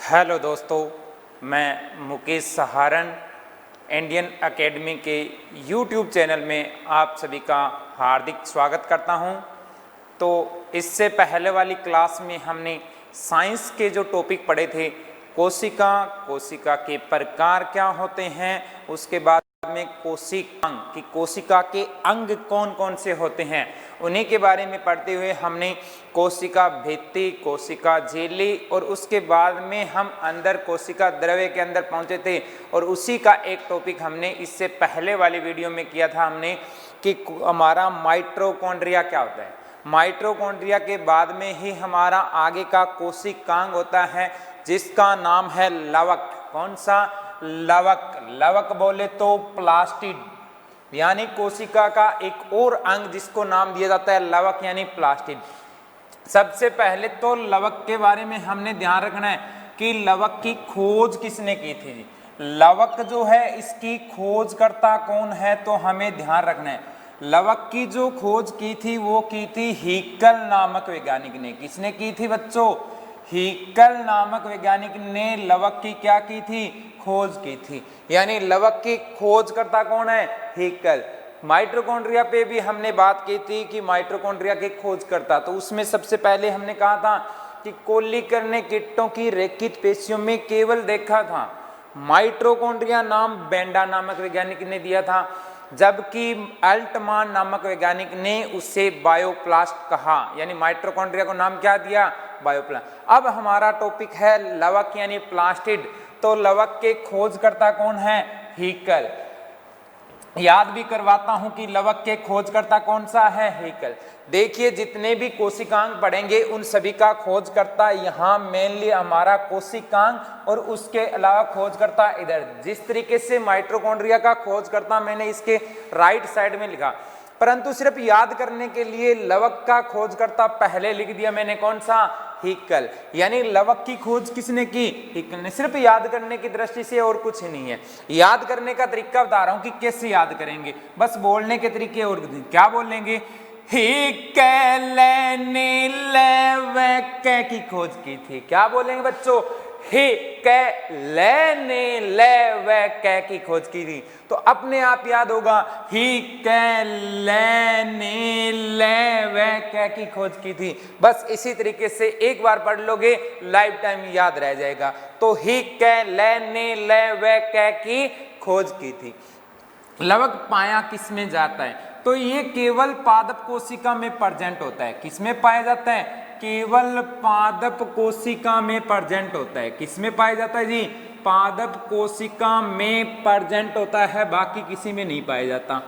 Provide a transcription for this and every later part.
Hello दोस्तों, मैं मुकेश सहारन Indian academy के यूट्यूब चैनल में आप सभी का हार्दिक स्वागत करता हूं। तो इससे पहले वाली क्लास में हमने साइंस के जो टॉपिक पढ़े थे, कोशिका के प्रकार क्या होते हैं, उसके बाद में कोशिका के अंग कौन कौन से होते हैं, उन्हीं के बारे में पढ़ते हुए हमने कोशिका भित्ति, कोशिका झिल्ली और उसके बाद में हम अंदर कोशिका द्रव्य के अंदर पहुंचे थे। और उसी का एक टॉपिक हमने इससे पहले वाली वीडियो में किया था हमने कि हमारा माइटोकॉन्ड्रिया क्या होता है। माइटोकॉन्ड्रिया के बाद में ही हमारा आगे का कोशिकांग होता है जिसका नाम है लवक। कौन सा? लवक बोले तो प्लास्टिड, यानी कोशिका का एक और अंग जिसको नाम दिया जाता है लवक यानी प्लास्टिड। सबसे पहले तो लवक के बारे में हमने ध्यान रखना है कि लवक की खोज किसने की थी। लवक जो है इसकी खोजकर्ता कौन है, तो हमें ध्यान रखना है। लवक की जो खोज की थी वो की थी हीकल नामक वैज्ञानिक ने। किसने की थी बच्चों? हीकल नामक वैज्ञानिक ने लवक की क्या की थी? खोज की थी। यानी लवक की खोजकर्ता कौन है? हीकल। माइटोकॉन्ड्रिया पे भी हमने बात की थी कि माइटोकॉन्ड्रिया के खोजकर्ता, तो उसमें सबसे पहले हमने कहा था कि कोलिकर्ने कीटों की रेखित पेशियों में केवल देखा था। माइटोकॉन्ड्रिया नाम बेंडा नामक वैज्ञानिक ने दिया था, जबकि अल्टमान नामक वैज्ञानिक ने उसे बायोप्लास्ट कहा। यानी माइटोकॉन्ड्रिया को नाम क्या दिया? बायोप्लास्ट। अब हमारा टॉपिक है लवक यानी प्लास्टिड। तो लवक के खोजकर्ता कौन है? हीकल। याद भी करवाता हूं कि लवक के खोजकर्ता कौन सा है? हीकल। देखिए, जितने भी कोशिकांग पढ़ेंगे उन सभी का खोजकर्ता यहाँ मेनली हमारा कोशिकांग और उसके अलावा खोजकर्ता इधर। जिस तरीके से माइटोकॉन्ड्रिया का खोजकर्ता मैंने इसके राइट साइड में लिखा, परंतु सिर्फ याद करने के लिए लवक का खोजकर्ता पहले लिख दिया मैंने। कौन सा? हीकल। यानी लवक की खोज किसने की? हीकल ने। सिर्फ याद करने की दृष्टि से और कुछ नहीं है। याद करने का तरीका बता रहा हूं कि कैसे याद करेंगे। बस बोलने के तरीके और क्या बोलेंगे? हीकल ने लवक की खोज की थी। क्या बोलेंगे बच्चों? हीकल ने लवक की खोज की थी। तो अपने आप याद होगा, हीकल ने लवक की खोज की थी। बस इसी तरीके से एक बार पढ़ लोगे, लाइफ टाइम याद रह जाएगा। तो हीकल ने लवक की खोज की थी। लवक पाया किस में जाता है? तो ये केवल पादप कोशिका में प्रेजेंट होता है। किस में पाया जाता है? केवल पादप कोशिका में प्रेजेंट होता है। किस में पाया जाता है जी? पादप कोशिका में प्रेजेंट होता है, बाकी किसी में नहीं पाया जाता।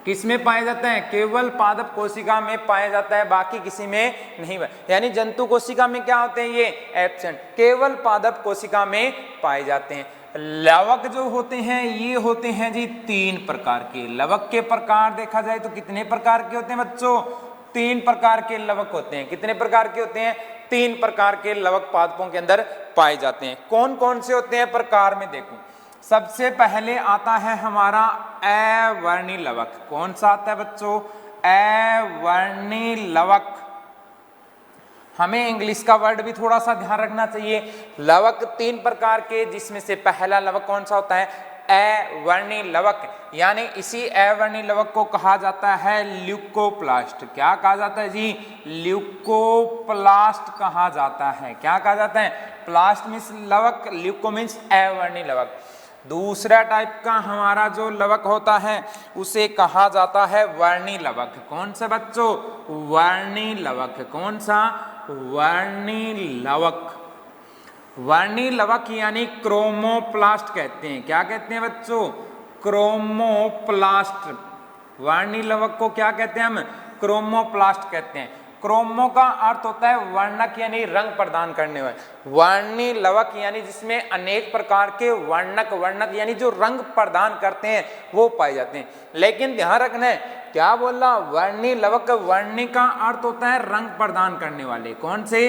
किस में पाया जाता है? केवल पादप कोशिका में पाया जाता है, बाकी किसी में नहीं। यानी जंतु कोशिका में क्या होते हैं? ये एब्सेंट। केवल पादप कोशिका में पाए जाते हैं। लवक जो होते हैं ये होते हैं जी 3 प्रकार के। लवक के प्रकार देखा जाए तो कितने प्रकार के होते हैं बच्चों? 3 प्रकार के लवक होते हैं। कितने प्रकार के होते हैं? 3 प्रकार के लवक पादपों के अंदर पाए जाते हैं। कौन कौन से होते हैं प्रकार में? देखो, सबसे पहले आता है हमारा अवर्णी लवक। कौन सा आता है बच्चों? अवर्णी लवक। हमें इंग्लिश का वर्ड भी थोड़ा सा ध्यान रखना चाहिए। लवक 3 प्रकार के, जिसमें से पहला लवक कौन सा होता है? अवर्णी लवक। यानी इसी अवर्णी लवक को कहा जाता है ल्यूकोप्लास्ट। क्या कहा जाता है जी? ल्यूकोप्लास्ट कहा जाता है। क्या कहा जाता है? प्लास्ट मीन्स लवक, ल्यूको मीन्स अवर्णी लवक। दूसरा टाइप का हमारा जो लवक होता है उसे कहा जाता है वर्णी लवक। कौन सा बच्चों? वर्णी लवक। कौन सा? वर्णी लवक। वर्णी लवक यानी क्रोमोप्लास्ट कहते हैं। क्या कहते हैं बच्चों? क्रोमोप्लास्ट। वर्णी लवक को क्या कहते हैं हम? क्रोमोप्लास्ट कहते हैं। क्रोमो का अर्थ होता है वर्णक यानी रंग प्रदान करने वाले। वर्णी लवक यानी जिसमें अनेक प्रकार के वर्णक यानी जो रंग प्रदान करते हैं वो पाए जाते हैं। लेकिन ध्यान रखना है, क्या बोल रहा? वर्णी लवक। वर्णी का अर्थ होता है रंग प्रदान करने वाले। कौन से?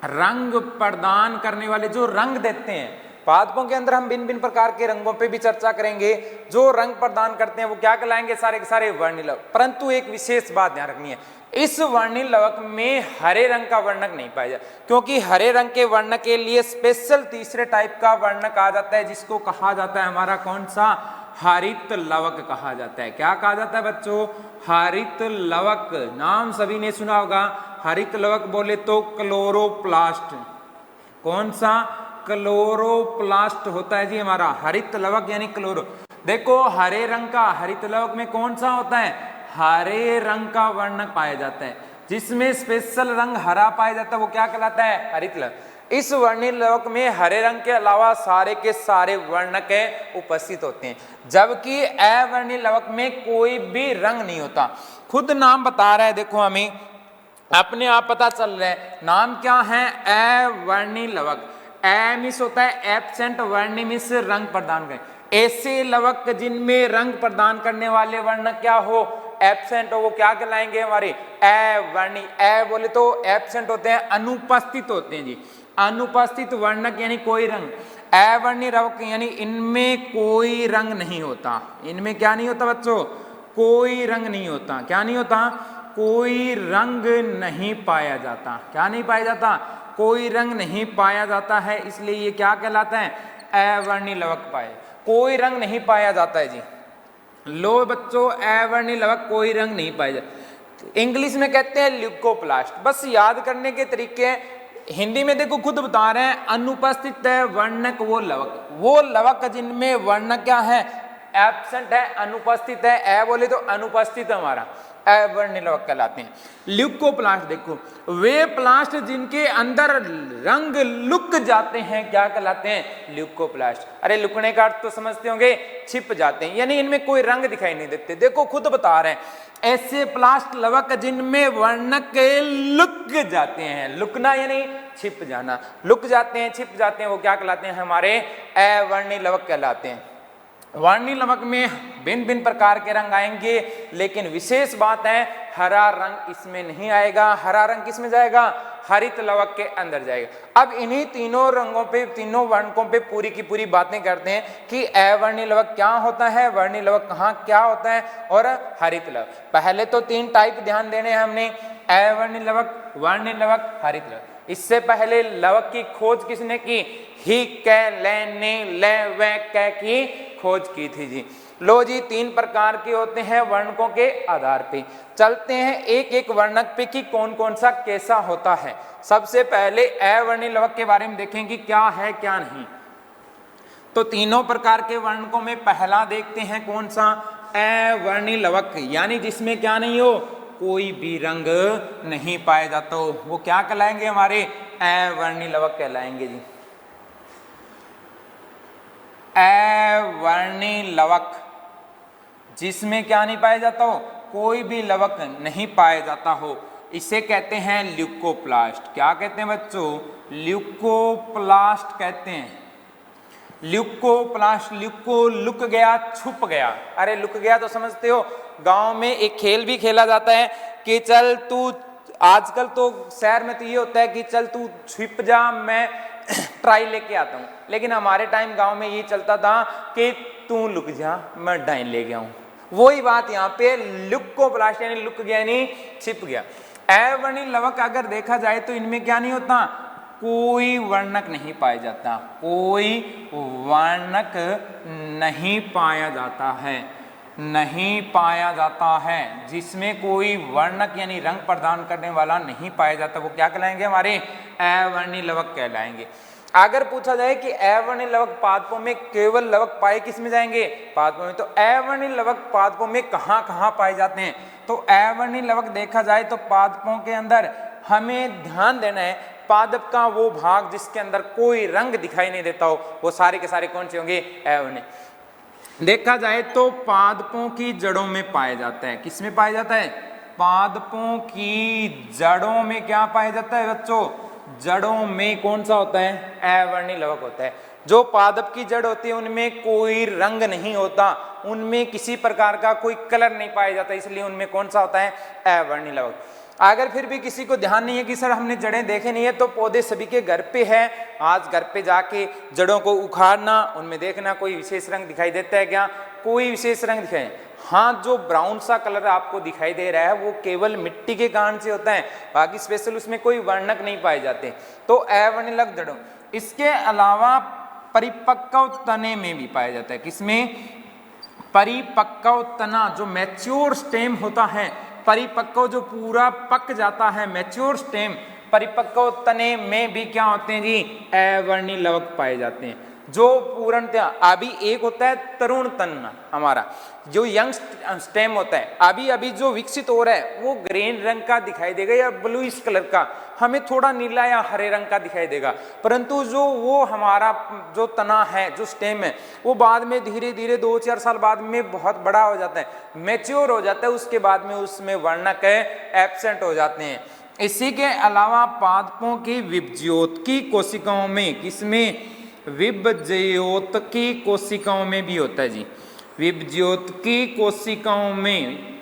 रंग प्रदान करने वाले, जो रंग देते हैं। पादपों के अंदर हम भिन्न भिन्न प्रकार के रंगों पे भी चर्चा करेंगे। जो रंग प्रदान करते हैं वो क्या कहलाएंगे, सारे के सारे वर्णिल लवक। परंतु एक विशेष बात ध्यान रखनी है, इस वर्णिल लवक में हरे रंग का वर्णक नहीं पाया जाता, क्योंकि हरे रंग के वर्णक के लिए स्पेशल तीसरे टाइप का वर्णक आ जाता है, जिसको कहा जाता है हमारा कौन सा, हरित लवक कहा जाता है। क्या कहा जाता है बच्चों, हरित लवक। नाम सभी ने सुना होगा, हरित लवक बोले तो क्लोरोप्लास्ट। कौन सा, क्लोरोप्लास्ट होता है जी हमारा हरित लवक, यानी क्लोरो। देखो हरे रंग का हरित लवक में कौन सा होता है, हरे रंग का वर्णक पाया जाता है, जिसमें स्पेशल रंग हरा पाया जाता है, वो क्या कहलाता है, हरित लवक। इस वर्णिल लवक में हरे रंग के अलावा सारे के सारे वर्णक उपस्थित होते हैं, जबकि अवर्णिल लवक में कोई भी रंग नहीं होता। खुद नाम बता रहा है, देखो हमें अपने आप पता चल रहा है, नाम क्या है, अवर्णिल लवक। मिस होता है एब्सेंट, वर्णि मिस रंग प्रदान करें। ऐसे लवक जिनमें रंग प्रदान करने वाले वर्णक क्या हो, एब्सेंट हो, वो क्या कहलाएंगे हमारे, अवर्णि। बोले तो एब्सेंट होते हैं, अनुपस्थित होते हैं जी, अनुपस्थित वर्णक यानी कोई रंग। अवर्णिल लवक यानी इनमें कोई रंग नहीं होता। इनमें क्या नहीं होता बच्चों, कोई रंग नहीं होता। क्या नहीं होता, कोई रंग नहीं पाया जाता। क्या नहीं पाया जाता, कोई रंग नहीं पाया जाता है, इसलिए ये क्या कहलाता है, अवर्णिल लवक पाए, कोई रंग नहीं पाया जाता है जी। लो बच्चों, अवर्णिल लवक कोई रंग नहीं पाया जाता, इंग्लिश में कहते हैं ल्यूकोप्लास्ट। बस याद करने के तरीके हैं, हिंदी में देखो खुद बता रहे हैं, अनुपस्थित है वर्णक वो लवक जिनमें वर्णक क्या है, एब्सेंट है, अनुपस्थित है। बोले तो अनुपस्थित हमारा अवर्णिल लवक कहलाते हैं। ल्यूकोप्लास्ट देखो, वे प्लास्ट जिनके अंदर रंग लुक जाते हैं क्या कहलाते हैं, ल्यूकोप्लास्ट। अरे लुकने का अर्थ तो समझते होंगे, छिप जाते हैं, यानी इनमें कोई रंग दिखाई नहीं देते। देखो खुद बता रहे हैं, ऐसे प्लास्ट लवक जिनमें वर्णक लुक जाते हैं, लुकना यानी छिप जाना, लुक जाते हैं, छिप जाते हैं, वो क्या कहलाते हैं, हमारे अवर्णिल लवक कहलाते हैं। वर्णिल लवक में भिन्न भिन्न प्रकार के रंग आएंगे, लेकिन विशेष बात है हरा रंग इसमें नहीं आएगा। हरा रंग किसमें जाएगा, हरित लवक के अंदर जाएगा। अब इन्हीं तीनों रंगों पे, तीनों वर्णकों पे पूरी की पूरी बातें करते हैं कि अवर्णिल लवक क्या होता है, वर्णिल लवक कहाँ क्या होता है, और हरित लवक। पहले तो तीन टाइप ध्यान देने हैं हमने, अवर्णिल लवक, वर्णिल लवक, हरित लवक। इससे पहले लवक की खोज किसने की, ही, कै, ले, ने, ले, वे, कै की खोज की थी जी। लो जी, तीन प्रकार के होते हैं वर्णकों के आधार पे। चलते हैं एक एक वर्णक पे कि कौन कौन सा कैसा होता है। सबसे पहले अवर्णिल लवक के बारे में देखें कि क्या है क्या नहीं। तो तीनों प्रकार के वर्णकों में पहला देखते हैं कौन सा, अवर्णिल लवक, यानी जिसमें क्या नहीं हो, कोई भी रंग नहीं पाया जाता हो, वो क्या कहलाएंगे, हमारे अवर्णिल लवक कहलाएंगे जी। अवर्णिल लवक जिसमें क्या नहीं पाया जाता हो, कोई भी लवक नहीं पाया जाता हो, इसे कहते हैं ल्यूकोप्लास्ट। क्या कहते हैं बच्चों, ल्यूकोप्लास्ट कहते हैं। ल्यूकोप्लास्ट, ल्यूको लुक गया, छुप गया। अरे लुक गया तो समझते हो, गांव में एक खेल भी खेला जाता है कि चल तू, आजकल तो शहर में तो ये होता है कि चल तू छिप जा, मैं ट्राई लेके आता हूँ, लेकिन हमारे टाइम गांव में ये चलता था कि तू लुक जा, मैं डाइन ले गया हूँ। वही बात यहाँ पे ल्यूकोप्लास्ट यानी लुक गया यानी छिप गया। अवर्णिल लवक अगर देखा जाए तो इनमें क्या नहीं होता, कोई वर्णक नहीं पाया जाता, कोई वर्णक नहीं पाया जाता है, नहीं पाया जाता है। जिसमें कोई वर्णक यानी रंग प्रदान करने वाला नहीं पाया जाता, वो क्या कहलाएंगे, हमारे अवर्णिल लवक कहलाएंगे। अगर पूछा जाए कि अवर्णिल लवक पादपों में केवल लवक पाए किस में जाएंगे, पादपों में, तो अवर्णिल लवक पादपों में कहाँ कहाँ पाए जाते हैं। तो अवर्णिल लवक देखा जाए तो पादपों के अंदर हमें ध्यान देना है, पादप का वो भाग जिसके अंदर कोई रंग दिखाई नहीं देता हो, वो सारे के सारे कौन से होंगे, अवर्णिल। देखा जाए तो पादपों की जड़ों में पाया जाता है, किस में पाया जाता है, पादपों की जड़ों में क्या पाया जाता है बच्चों, जड़ों में कौन सा होता है, अवर्णिल लवक होता है। जो पादप की जड़ होती है उनमें कोई रंग नहीं होता, उनमें किसी प्रकार का कोई कलर नहीं पाया जाता, इसलिए उनमें कौन सा होता है, अवर्णिल लवक। अगर फिर भी किसी को ध्यान नहीं है कि सर हमने जड़ें देखे नहीं है, तो पौधे सभी के घर पे है, आज घर पे जाके जड़ों को उखाड़ना, उनमें देखना कोई विशेष रंग दिखाई देता है क्या, कोई विशेष रंग दिखाई, हाँ जो ब्राउन सा कलर आपको दिखाई दे रहा है वो केवल मिट्टी के कारण से होता है, बाकी स्पेशल उसमें कोई वर्णक नहीं पाए जाते, तो अवर्णिलक जड़ों। इसके अलावा परिपक्व तने में भी पाया जाता है, किसमें, परिपक्व तना, जो मैच्योर स्टेम होता है, परिपक्व जो पूरा पक जाता है, मैच्योर स्टेम, परिपक्व तने में भी क्या होते हैं जी, अवर्णिलवक पाए जाते हैं। जो पूर्णतया अभी एक होता है तरुण तन, हमारा जो यंग स्टेम होता है, अभी अभी जो विकसित हो रहा है वो ग्रीन रंग का दिखाई देगा या ब्लूइश कलर का, हमें थोड़ा नीला या हरे रंग का दिखाई देगा, परंतु जो वो हमारा जो तना है, जो स्टेम है, वो बाद में धीरे धीरे 2-4 साल बाद में बहुत बड़ा हो जाता है, मैच्योर हो जाता है, उसके बाद में उसमें वर्णक एब्सेंट हो जाते हैं। इसी के अलावा पादपों की विभज्योतकी कोशिकाओं में, किसमें, विभज्योतकी कोशिकाओं में भी होता है जी, विभज्योतकी कोशिकाओं में।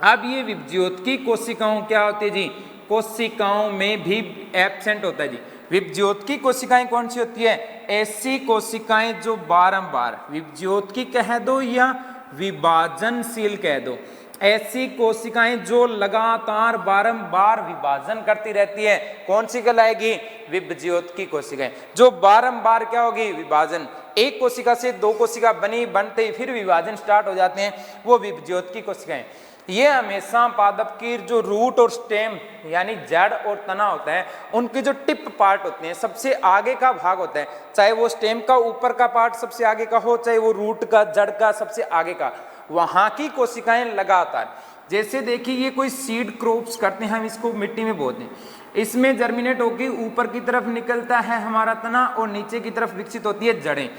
अब ये विभज्योतकी कोशिकाओं क्या होती है जी, कोशिकाओं में भी एब्सेंट होता है जी। विभज्योतकी कोशिकाएं कौन सी होती है, ऐसी कोशिकाएं जो बारंबार, विभज्योतकी कह दो या विभाजनशील कह दो, ऐसी कोशिकाएं जो लगातार बारंबार विभाजन करती रहती है, कौन सी कहलाएगी, विभज्योतकी कोशिकाएं, जो बारंबार क्या होगी, विभाजन, एक कोशिका से 2 कोशिका बनी, बनते ही फिर विभाजन स्टार्ट हो जाते हैं, वो विभज्योतकी कोशिकाएं। ये हमेशा पादप की जो रूट और स्टेम यानी जड़ और तना होता है, उनके जो टिप पार्ट होते हैं, सबसे आगे का भाग होता है, चाहे वो स्टेम का ऊपर का पार्ट सबसे आगे का हो, चाहे वो रूट का, जड़ का सबसे आगे का, वहां की कोशिकाएं लगातार, जैसे देखिए ये कोई सीड क्रॉप्स करते हैं, हम इसको मिट्टी में बोते हैं, इसमें जर्मिनेट होकर ऊपर की तरफ निकलता है हमारा तना और नीचे की तरफ विकसित होती है जड़ें।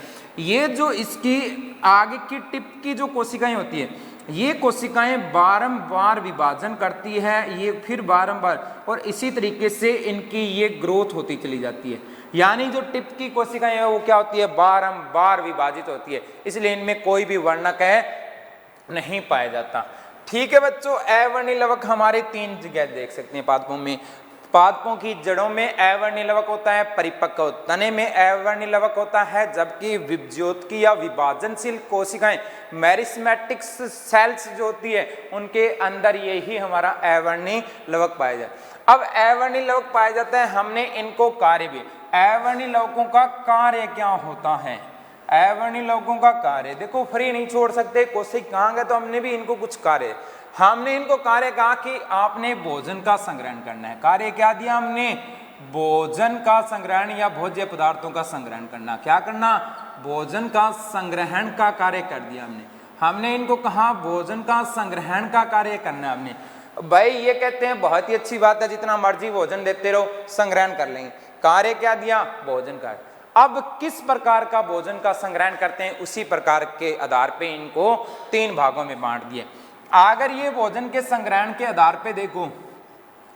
ये जो इसकी आगे की टिप की जो कोशिकाएं होती है, ये कोशिकाएं बारंबार विभाजन करती है, ये फिर बारंबार, और इसी तरीके से इनकी ये ग्रोथ होती चली जाती है, यानी जो टिप की कोशिकाएं है वो क्या होती है, बारंबार विभाजित होती है, इसलिए इनमें कोई भी वर्णक है नहीं पाया जाता। ठीक है बच्चों, अवर्णिलवक हमारे 3 जगह देख सकते हैं पादपों में। पादपों की जड़ों में अवर्णिलवक होता है, परिपक्व तने में अवर्णिलवक होता है, जबकि विभज्योतकी या विभाजनशील कोशिकाएं, मेरिस्मेटिक सेल्स जो होती है, उनके अंदर यही हमारा अवर्णिलवक पाया जाता है। अब अवर्णिलवक पाया जाता है, हमने इनको कार्य भी, अवर्णिलवकों का कार्य क्या होता है, अवर्णिलवकों का कार्य देखो, फ्री नहीं छोड़ सकते, कोशिश कहाँ गए, तो हमने भी इनको कुछ कार्य, हमने इनको कार्य कहा कि आपने भोजन का संग्रहण करना है, कार्य क्या दिया हमने, भोजन का संग्रहण या भोज्य पदार्थों का संग्रहण करना, क्या करना, भोजन का संग्रहण का कार्य कर दिया हमने इनको कहा भोजन का संग्रहण का कार्य करना है हमने। भाई ये कहते हैं बहुत ही अच्छी बात है, जितना मर्जी भोजन देते रहो, संग्रहण कर लेंगे, कार्य क्या दिया, भोजन का। अब किस प्रकार का भोजन का संग्रहण करते हैं, उसी प्रकार के आधार पे इनको 3 भागों में बांट दिए। अगर ये भोजन के संग्रहण के आधार पे देखो,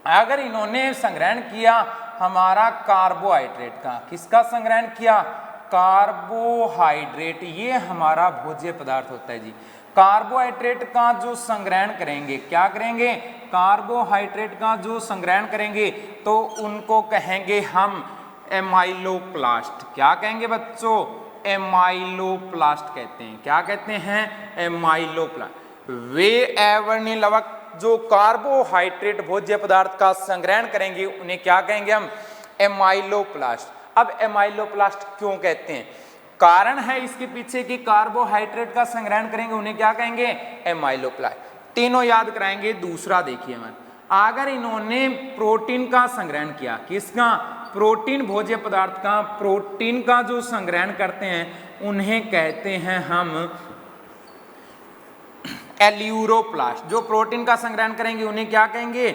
अगर इन्होंने संग्रहण किया हमारा कार्बोहाइड्रेट का, किसका संग्रहण किया, कार्बोहाइड्रेट, ये हमारा भोज्य पदार्थ होता है जी। कार्बोहाइड्रेट का जो संग्रहण करेंगे, क्या करेंगे, कार्बोहाइड्रेट का जो संग्रहण करेंगे तो उनको कहेंगे हम एमाइलोप्लास्ट। क्या कहेंगे बच्चों, एमाइलोप्लास्ट कहते हैं। क्या कहते हैं, एमाइलोप्लास्ट। वे अवर्णिलवक जो कार्बोहाइड्रेट भोज्य पदार्थ का संग्रहण करेंगे उन्हें क्या कहेंगे हम, एमाइलोप्लास्ट। अब एमाइलोप्लास्ट क्यों कहते हैं, कारण है इसके पीछे कि कार्बोहाइड्रेट का संग्रहण करेंगे उन्हें क्या कहेंगे, एमाइलोप्लास्ट। तीनों याद कराएंगे। दूसरा देखिए हमारे, अगर इन्होंने प्रोटीन का संग्रहण किया, किसका, प्रोटीन भोज्य पदार्थ का, प्रोटीन का जो संग्रहण करते हैं उन्हें कहते हैं हम एल्यूरोप्लास्ट। जो प्रोटीन का संग्रहण करेंगे उन्हें क्या कहेंगे,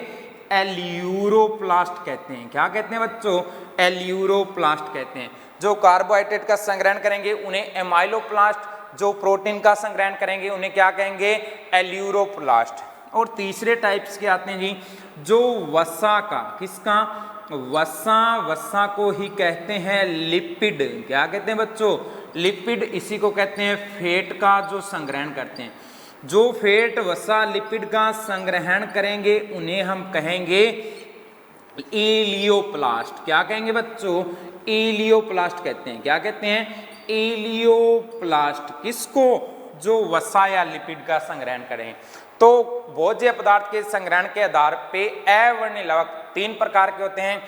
एल्यूरोप्लास्ट कहते हैं। क्या कहते हैं बच्चों, एल्यूरोप्लास्ट कहते हैं। जो कार्बोहाइड्रेट का संग्रहण करेंगे उन्हें एमाइलोप्लास्ट, जो प्रोटीन का संग्रहण करेंगे उन्हें क्या कहेंगे, एल्यूरोप्लास्ट। और तीसरे टाइप्स के आते हैं जी, जो वसा का, किसका, वसा को ही कहते हैं लिपिड। क्या कहते हैं बच्चों, लिपिड। इसी को कहते हैं फैट का जो संग्रहण करते हैं। जो फैट वसा लिपिड का संग्रहण करेंगे उन्हें हम कहेंगे एलियोप्लास्ट। क्या कहेंगे बच्चों? एलियोप्लास्ट कहते हैं। क्या कहते हैं? एलियोप्लास्ट। किसको? जो वसा या लिपिड का संग्रहण करें। तो भोज्य पदार्थ के संग्रहण के आधार पे अवर्णीय लवक 3 प्रकार के होते हैं।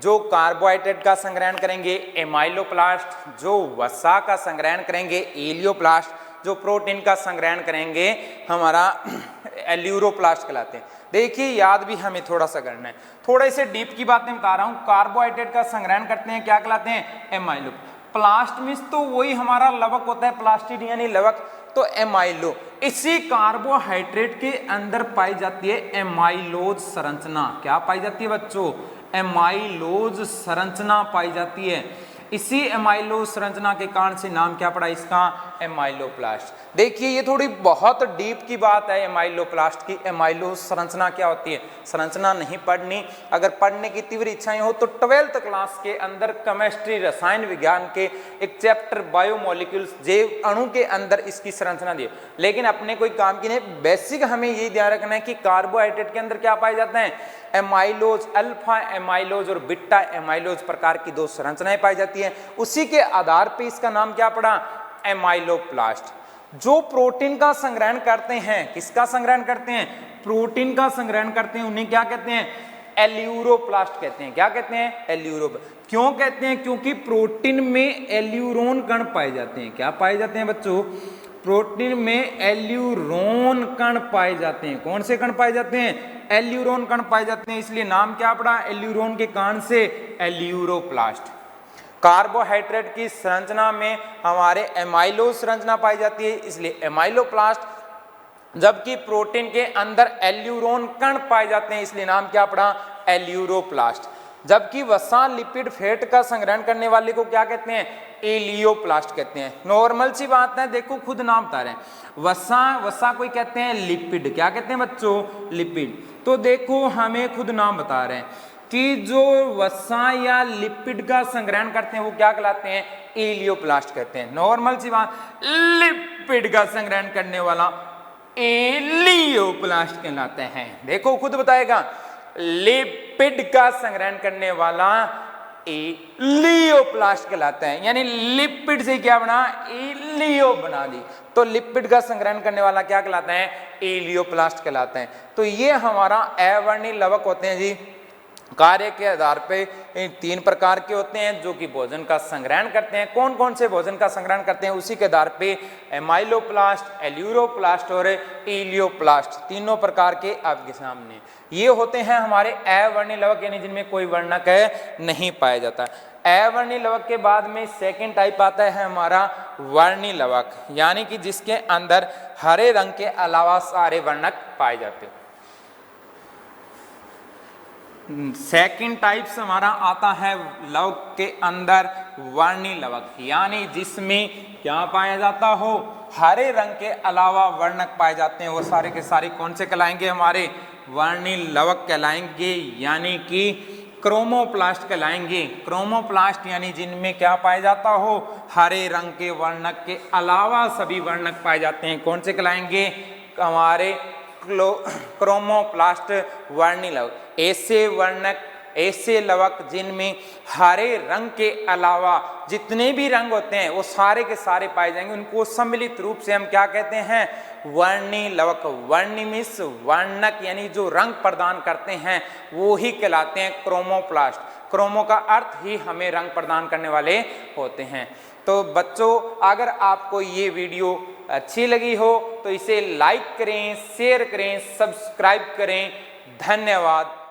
जो कार्बोहाइड्रेट का संग्रहण करेंगे एमाइलोप्लास्ट, जो वसा का संग्रहण करेंगे एलियोप्लास्ट, जो प्रोटीन का संग्रहण करेंगे हमारा एल्यूरोप्लास्ट कहलाते हैं। देखिए याद भी हमें थोड़ा सा करना है, थोड़ा इसे डीप की बातें बता रहा हूं। कार्बोहाइड्रेट का संग्रहण करते हैं, क्या कहलाते हैं? एमाइलो। प्लास्ट मीन्स तो वही हमारा लवक होता है, प्लास्टिड यानी लवक, तो एमाइलो। इसी कार्बोहाइड्रेट के अंदर पाई जाती है एमाइलोज संरचना। क्या पाई जाती है बच्चों? एमाइलोज संरचना पाई जाती है। इसी एमाइलो संरचना के कारण से नाम क्या पड़ा इसका? एमाइलोप्लास्ट। देखिए ये थोड़ी बहुत डीप की बात है एमाइलोप्लास्ट की। एमाइलो संरचना क्या होती है? संरचना नहीं पढ़नी, अगर पढ़ने की तीव्र इच्छाएं हो तो 12th क्लास के अंदर केमिस्ट्री रसायन विज्ञान के एक चैप्टर बायोमोलिक्यूल्स जैव अणु के अंदर इसकी संरचना दी। लेकिन अपने कोई काम की नहीं, बेसिक हमें ये ध्यान रखना है कि कार्बोहाइड्रेट के अंदर क्या पाए जाते हैं? एमाइलोज, अल्फा एमाइलोज और बीटा एमाइलोज प्रकार की 2 संरचनाएं पाई जाती हैं। उसी के आधार पे इसका नाम क्या पड़ा? एमाइलोप्लास्ट। जो प्रोटीन का संग्रहण करते हैं, किसका संग्रहण करते हैं? प्रोटीन का संग्रहण करते हैं, उन्हें क्या कहते हैं? एल्यूरोप्लास्ट कहते हैं। क्या कहते हैं? एल्यूरो। क्यों कहते हैं? क्योंकि प्रोटीन में एल्यूरोन कण पाए जाते हैं। क्या पाए जाते हैं बच्चों? प्रोटीन में एल्यूरोन कण पाए जाते हैं। कौन से कण पाए जाते हैं? एल्यूरोन कण पाए जाते हैं, इसलिए नाम क्या पड़ा? एल्यूरोन के कारण से एल्यूरोप्लास्ट। कार्बोहाइड्रेट की संरचना में हमारे एमाइलो संरचना पाई जाती है, इसलिए एमाइलोप्लास्ट। जबकि प्रोटीन के अंदर एल्यूरोन कण पाए जाते हैं, इसलिए नाम क्या पड़ा? एल्यूरोप्लास्ट। जबकि वसा लिपिड फैट का संग्रहण करने वाले को क्या कहते हैं? एलियोप्लास्ट कहते हैं। नॉर्मल सी बात है, देखो खुद नाम बता रहे हैं। वसा कोई कहते हैं लिपिड। क्या कहते हैं बच्चों? लिपिड। तो देखो हमें खुद नाम बता रहे हैं कि जो वसा या लिपिड का संग्रहण करते हैं वो क्या कहलाते हैं? एलियोप्लास्ट कहते हैं। नॉर्मल सी बात, लिपिड का संग्रहण करने वाला एलियोप्लास्ट कहलाते हैं। देखो खुद बताएगा, लिपिड का संग्रहण करने वाला एलियोप्लास्ट कहलाता है। यानी लिपिड से क्या बना? एलियो बना दी, तो लिपिड का संग्रहण करने वाला क्या कहलाता है? एलियोप्लास्ट कहलाता है। तो ये हमारा अवर्णीय लवक होते हैं जी। कार्य के आधार पे 3 प्रकार के होते हैं जो कि भोजन का संग्रहण करते हैं। कौन कौन से भोजन का संग्रहण करते हैं? उसी के आधार पे एमाइलोप्लास्ट, एल्यूरोप्लास्ट और एलियोप्लास्ट, तीनों प्रकार के आपके सामने ये होते हैं हमारे अवर्णीय लवक, यानी जिनमें कोई वर्णक नहीं पाया जाता। अवर्णीय लवक के बाद में सेकेंड टाइप आता है हमारा वर्णीय लवक, यानी कि जिसके अंदर हरे रंग के अलावा सारे वर्णक पाए जाते हैं। सेकेंड टाइप्स हमारा आता है लवक के अंदर वर्णीय लवक, यानी जिसमें क्या पाया जाता हो? हरे रंग के अलावा वर्णक पाए जाते हैं। वो सारे के सारे कौन से कहलाएंगे? हमारे वर्णीय लवक कहलाएंगे, यानी कि क्रोमोप्लास्ट कहलाएंगे। क्रोमोप्लास्ट यानी जिनमें क्या पाया जाता हो? हरे रंग के वर्णक के अलावा सभी वर्णक पाए जाते हैं। कौन से कहलाएंगे? हमारे क्रोमोप्लास्ट वर्णीय लवक। ऐसे वर्णक, ऐसे लवक जिनमें हरे रंग के अलावा जितने भी रंग होते हैं वो सारे के सारे पाए जाएंगे, उनको सम्मिलित रूप से हम क्या कहते हैं? वर्णीय लवक। वर्णीय मीन्स वर्णक, यानी जो रंग प्रदान करते हैं वो ही कहलाते हैं क्रोमोप्लास्ट। क्रोमो का अर्थ ही हमें रंग प्रदान करने वाले होते हैं। तो बच्चों, अगर आपको ये वीडियो अच्छी लगी हो तो इसे लाइक करें, शेयर करें, सब्सक्राइब करें। धन्यवाद।